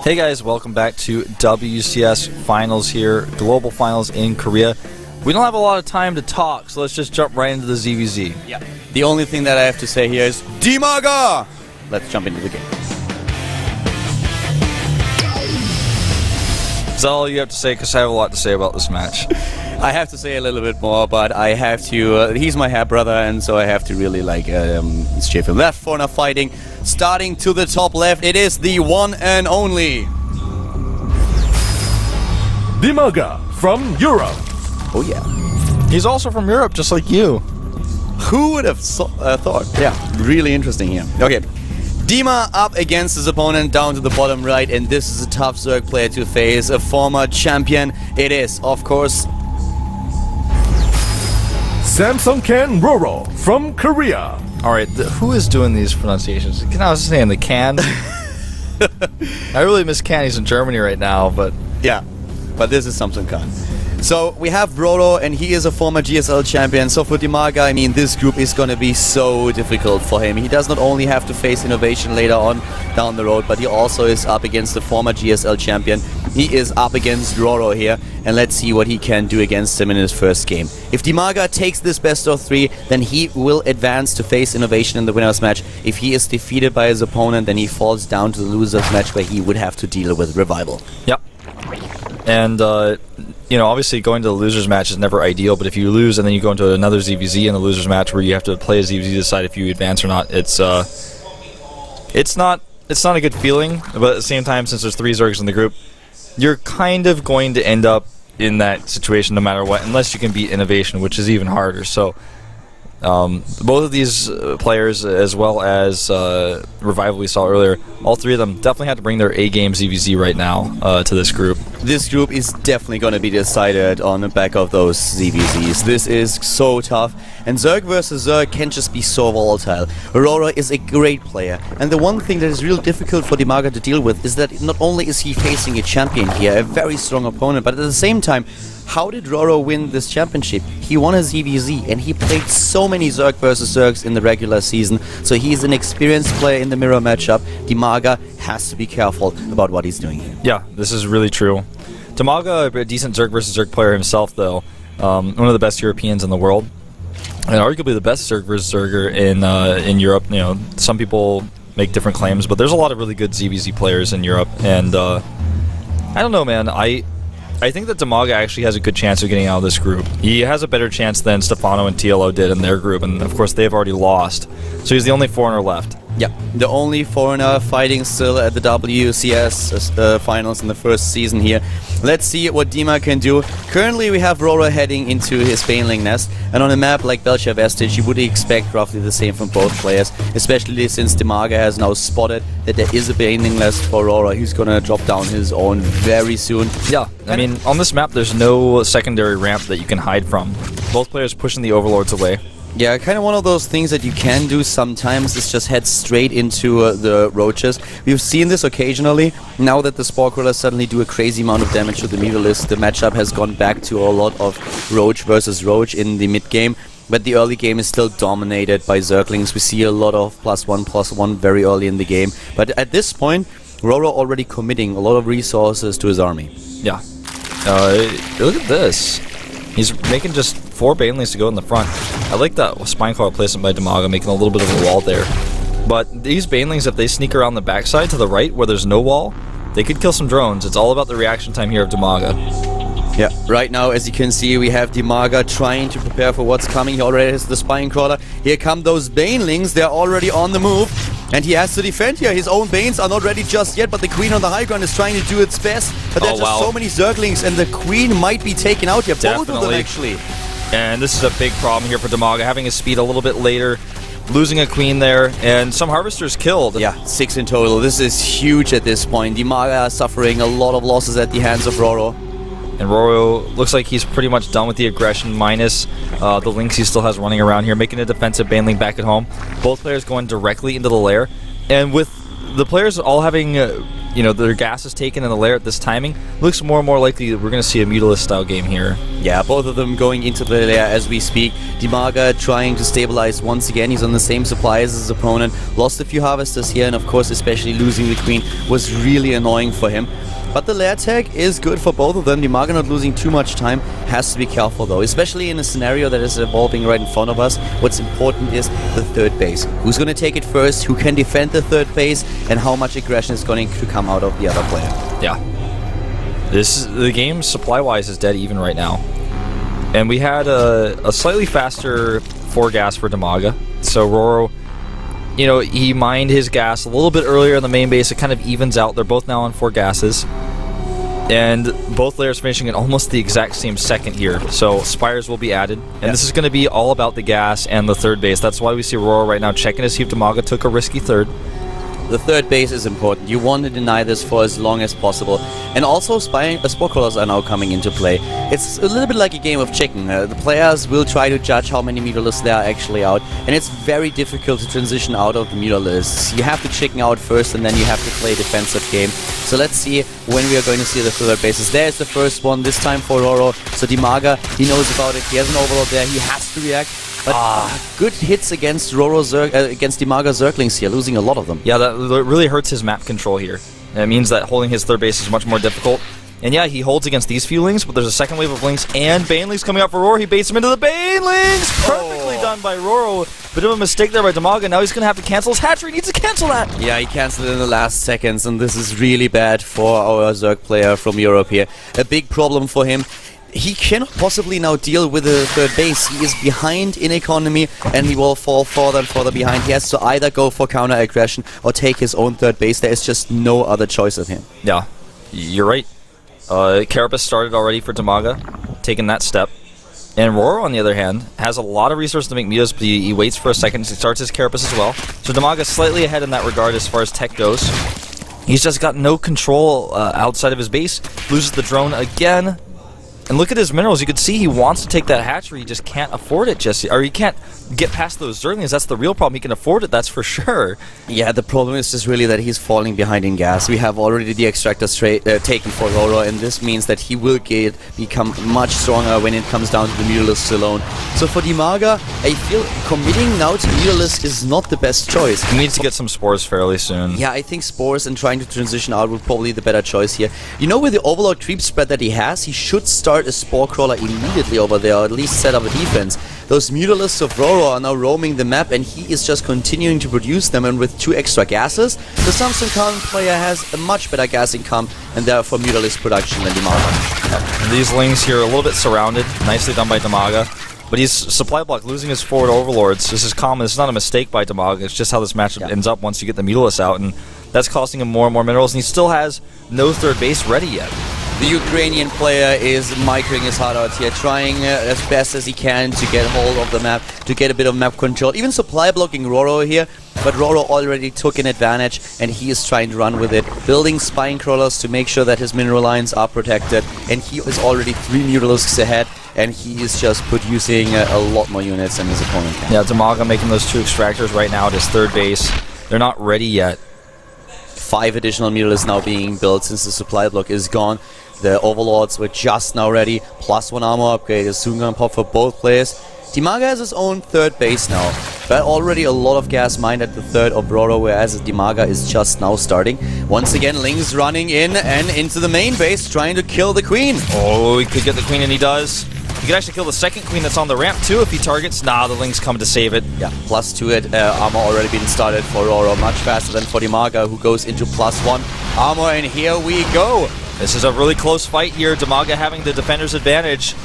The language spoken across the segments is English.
Hey guys, welcome back to WCS Finals here, Global Finals in Korea. We don't have a lot of time to talk, so let's just jump right into the ZVZ. Yeah. The only thing that I have to say here is Dimaga! Let's jump into the game. Is that all you have to say? Because I have a lot to say about this match. I have to say a little bit more, but I have to. He's my half brother, and so I have to really cheer him. Left corner fighting, starting to the top left. It is the one and only Dimaga from Europe. Oh yeah, He's also from Europe, just like you. who would have thought? Yeah, really interesting here. Okay. Dima up against his opponent down to the bottom right, and this is a tough Zerg player to face, a former champion. It is, of course, Samsung Can RorO from Korea. Alright, who is doing these pronunciations? I was saying the can. I really miss cannies in Germany right now, but... yeah, but this is Samsung Khan. So we have RorO, and he is a former GSL champion. So for Dimaga, I mean, this group is going to be so difficult for him. He does not only have to face Innovation later on down the road, but he also is up against the former GSL champion. He is up against RorO here, and let's see what he can do against him in his first game. If Dimaga takes this best of 3, then he will advance to face Innovation in the winner's match. If he is defeated by his opponent, then he falls down to the loser's match, where he would have to deal with Revival. Yep. And, you know, obviously going to the loser's match is never ideal, but if you lose and then you go into another ZVZ in the loser's match where you have to play a ZVZ to decide if you advance or not, it's not a good feeling. But at the same time, since there's 3 Zergs in the group, you're kind of going to end up in that situation no matter what, unless you can beat Innovation, which is even harder. So both of these players, as well as Revival we saw earlier, all 3 of them definitely had to bring their A-game ZVZ right now to this group. This group is definitely going to be decided on the back of those ZVZs. This is so tough, and Zerg versus Zerg can just be so volatile. RorO is a great player, and the one thing that is real difficult for Dimaga to deal with is that not only is he facing a champion here, a very strong opponent, but at the same time, how did RorO win this championship? He won a ZVZ, and he played so many Zerg versus Zergs in the regular season, so he's an experienced player in the mirror matchup. Dimaga has to be careful about what he's doing here. Yeah, this is really true. Dimaga, a decent Zerg versus Zerg player himself, though. One of the best Europeans in the world, and arguably the best Zerg versus Zerger in Europe. You know, some people make different claims, but there's a lot of really good ZVZ players in Europe, and I don't know, man. I think that Dimaga actually has a good chance of getting out of this group. He has a better chance than Stefano and TLO did in their group, and of course they've already lost. So he's the only foreigner left. Yeah, the only foreigner fighting still at the WCS finals in the first season here. Let's see what Dima can do. Currently we have RorO heading into his Baneling nest, and on a map like Belcher Vestige you would expect roughly the same from both players, especially since Dimaga has now spotted that there is a Baneling nest for RorO. He's gonna drop down his own very soon. Yeah, I mean, on this map there's no secondary ramp that you can hide from. Both players pushing the overlords away. Yeah, kind of one of those things that you can do sometimes is just head straight into the roaches. We've seen this occasionally. Now that the Spore Crawlers suddenly do a crazy amount of damage to the Mutalisk, the matchup has gone back to a lot of Roach versus Roach in the mid-game. But the early game is still dominated by Zerglings. We see a lot of +1/+1 very early in the game. But at this point, RorO already committing a lot of resources to his army. Yeah. Look at this. He's making just 4 Banelings to go in the front. I like that Spineclaw placement by Dimaga, making a little bit of a wall there. But these Banelings, if they sneak around the backside to the right where there's no wall, they could kill some drones. It's all about the reaction time here of Dimaga. Yeah, right now, as you can see, we have Dimaga trying to prepare for what's coming. He already has the Spinecrawler. Here come those Banelings. They're already on the move. And he has to defend here. His own Banes are not ready just yet, but the Queen on the high ground is trying to do its best. But there's just so many Zerglings, and the Queen might be taken out here. Both of them, actually. And this is a big problem here for Dimaga, having his speed a little bit later, losing a Queen there, and some Harvesters killed. Yeah, 6 in total. This is huge at this point. Dimaga suffering a lot of losses at the hands of RorO. And RorO looks like he's pretty much done with the aggression, minus the links he still has running around here, making a defensive Baneling back at home. Both players going directly into the lair. And with the players all having you know, their gas is taken in the lair at this timing, looks more and more likely that we're going to see a Mutalisk style game here. Yeah, both of them going into the lair as we speak. Dimaga trying to stabilize once again. He's on the same supply as his opponent. Lost a few harvesters here, and of course, especially losing the queen was really annoying for him. But the lair tag is good for both of them. Dimaga not losing too much time. Has to be careful though, especially in a scenario that is evolving right in front of us. What's important is the third base. Who's going to take it first? Who can defend the third base? And how much aggression is going to come out of the other player? Yeah. The game supply-wise is dead even right now. And we had a slightly faster 4 gas for Dimaga. So RorO, you know, he mined his gas a little bit earlier in the main base. It kind of evens out. They're both now on 4 gases. And both layers finishing in almost the exact same second here. So spires will be added. And this is going to be all about the gas and the third base. That's why we see RorO right now checking to see if Dimaga took a risky third. The third base is important. You want to deny this for as long as possible. And also, spore crawlers are now coming into play. It's a little bit like a game of chicken. The players will try to judge how many Mutalisks there are actually out. And it's very difficult to transition out of the Mutalisks. You have to chicken out first, and then you have to play a defensive game. So let's see when we are going to see the third bases. There's the first one, this time for RorO. So Dimaga, he knows about it. He has an overlord there. He has to react. But good hits against against Dimaga Zerglings here, losing a lot of them. Yeah, that really hurts his map control here. And it means that holding his third base is much more difficult. And yeah, he holds against these few Lings, but there's a second wave of Lings and Banelings coming out for RorO. He baits him into the Banelings! Perfectly done by RorO. Bit of a mistake there by Dimaga. Now he's going to have to cancel his hatchery. He needs to cancel that! Yeah, he canceled it in the last seconds, and this is really bad for our Zerg player from Europe here. A big problem for him. He cannot possibly now deal with the third base. He is behind in economy, and he will fall further and further behind. He has to either go for counter-aggression or take his own third base. There is just no other choice of him. Yeah, you're right. Carapace started already for Dimaga, taking that step. And RorO, on the other hand, has a lot of resources to make metas, but he waits for a second. He starts his Carapace as well. So Dimaga's slightly ahead in that regard as far as tech goes. He's just got no control outside of his base. Loses the drone again. And look at his minerals. You can see he wants to take that hatchery. He just can't afford it just yet. Or he can't get past those Zerglings. That's the real problem. He can afford it, that's for sure. Yeah, the problem is just really that he's falling behind in gas. We have already the extractor taken for RorO, and this means that he will become much stronger when it comes down to the Mutalisks alone. So for Dimaga, I feel committing now to Mutalisk is not the best choice. He needs to get some spores fairly soon. Yeah, I think spores and trying to transition out would probably be the better choice here. You know, with the overlord creep spread that he has, he should start a spore crawler immediately over there, or at least set up a defense. Those Mutalisks of RorO are now roaming the map, and he is just continuing to produce them, and with 2 extra gases, the Samsung Khan player has a much better gas income, and therefore Mutalisk production than Dimaga. And these Lings here are a little bit surrounded, nicely done by Dimaga. But he's supply block, losing his forward overlords. This is common. This is not a mistake by Dimaga. It's just how this matchup ends up once you get the Mutalisks out, and that's costing him more and more minerals, and he still has no third base ready yet. The Ukrainian player is microing his heart out here, trying as best as he can to get hold of the map, to get a bit of map control. Even supply blocking RorO here, but RorO already took an advantage, and he is trying to run with it, building spine crawlers to make sure that his mineral lines are protected, and he is already 3 Mutalisks ahead, and he is just producing a lot more units than his opponent can. Yeah, Dimaga making those 2 extractors right now at his third base. They're not ready yet. 5 additional Mutalisks now being built since the supply block is gone. The overlords were just now ready. +1 armor upgrade is soon gonna pop for both players. Dimaga has his own third base now, but already a lot of gas mined at the third of RorO, whereas Dimaga is just now starting. Once again, Ling's running in and into the main base, trying to kill the queen. Oh, he could get the queen, and he does. He could actually kill the second queen that's on the ramp too if he targets. Nah, the Ling's come to save it. Yeah, +2 it. Armor already been started for RorO, much faster than for Dimaga, who goes into +1 armor, and here we go. This is a really close fight here. Dimaga having the defender's advantage.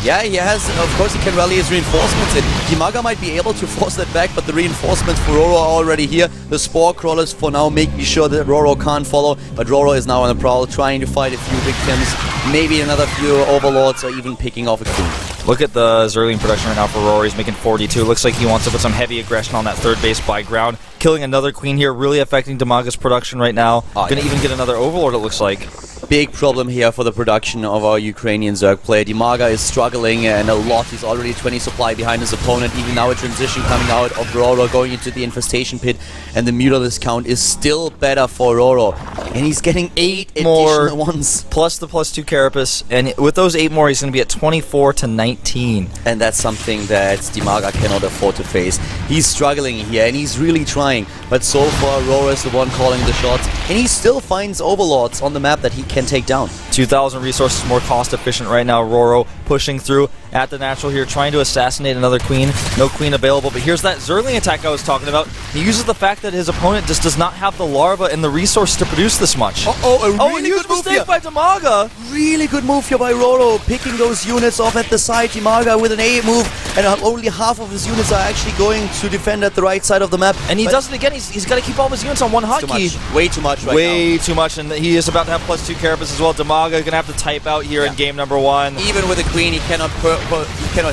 Yeah, he has, of course he can rally his reinforcements in. Dimaga might be able to force that back, but the reinforcements for RorO are already here. The spore crawlers for now making sure that RorO can't follow, but RorO is now on the prowl, trying to fight a few victims, maybe another few overlords, or even picking off a queen. Look at the Zergling production right now for RorO. He's making 42. Looks like he wants to put some heavy aggression on that third base by ground. Killing another queen here, really affecting Dimaga's production right now. Gonna even get another overlord, it looks like. Big problem here for the production of our Ukrainian Zerg player. Dimaga is struggling and a lot. He's already 20 supply behind his opponent. Even now a transition coming out of RorO going into the infestation pit, and the Mutalisk count is still better for RorO. And he's getting 8 more additional ones. plus the +2 Carapace, and with those 8 more, he's going to be at 24-19. And that's something that Dimaga cannot afford to face. He's struggling here, and he's really trying. But so far, RorO is the one calling the shots, and he still finds overlords on the map that he can take down. 2,000 resources more cost efficient right now. RorO pushing through at the natural here, trying to assassinate another queen. No queen available, but here's that Zergling attack I was talking about. He uses the fact that his opponent just does not have the larva and the resource to produce this much. A really good move mistake by Dimaga. Really good move here by RorO, picking those units off at the side. Dimaga with an A move, and only half of his units are actually going to defend at the right side of the map. And he does it again. He's got to keep all of his units on one hotkey. Way too much right now. Way too much, and he is about to have +2 Carapace as well. Dimaga going to have to type out here in game number 1. Even with a queen, he cannot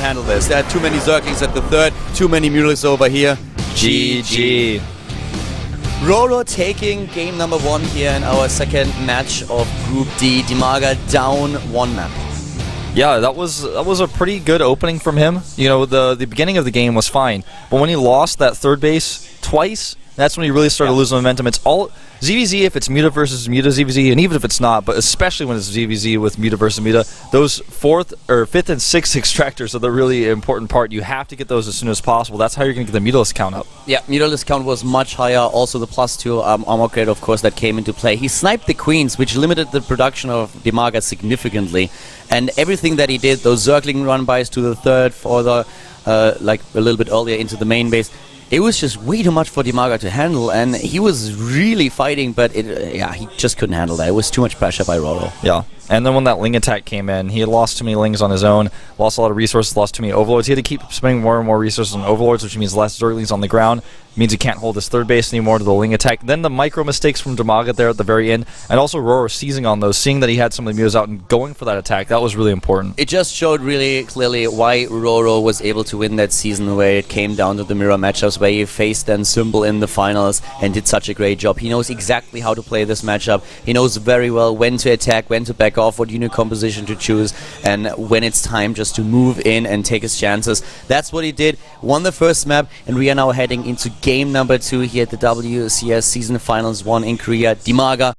handle this. There are too many Zerglings at the third, too many Mules over here. GG. RorO taking game number 1 here in our second match of Group D. Dimaga down 1 map. Yeah, that was a pretty good opening from him. You know, the beginning of the game was fine, but when he lost that third base twice, that's when he really started losing momentum. It's all ZVZ if it's Muta versus Muta ZVZ, and even if it's not, but especially when it's ZVZ with Muta versus Muta, those 4th or 5th and 6th extractors are the really important part. You have to get those as soon as possible. That's how you're going to get the Mutalist count up. Yeah, Mutalist count was much higher. Also the +2 armor grade, of course, that came into play. He sniped the queens, which limited the production of Dimaga significantly. And everything that he did, those Zergling run-bys to the third, for the like a little bit earlier into the main base, it was just way too much for Dimaga to handle, and he was really fighting, but he just couldn't handle that. It was too much pressure by RorO. Yeah, and then when that Ling attack came in, he had lost too many Lings on his own, lost a lot of resources, lost too many Overlords. He had to keep spending more and more resources on Overlords, which means less Zerglings on the ground. It means he can't hold his third base anymore to the Ling attack. Then the micro mistakes from Dimaga there at the very end, and also RorO seizing on those, seeing that he had some of the Mutas out and going for that attack. That was really important. It just showed really clearly why RorO was able to win that season, where it came down to the mirror matchups, where he faced then Symbol in the finals and did such a great job. He knows exactly how to play this matchup. He knows very well when to attack, when to back off, what unit composition to choose, and when it's time just to move in and take his chances. That's what he did. Won the first map, and we are now heading into game number 2 here at the WCS Season Finals 1 in Korea. Dimaga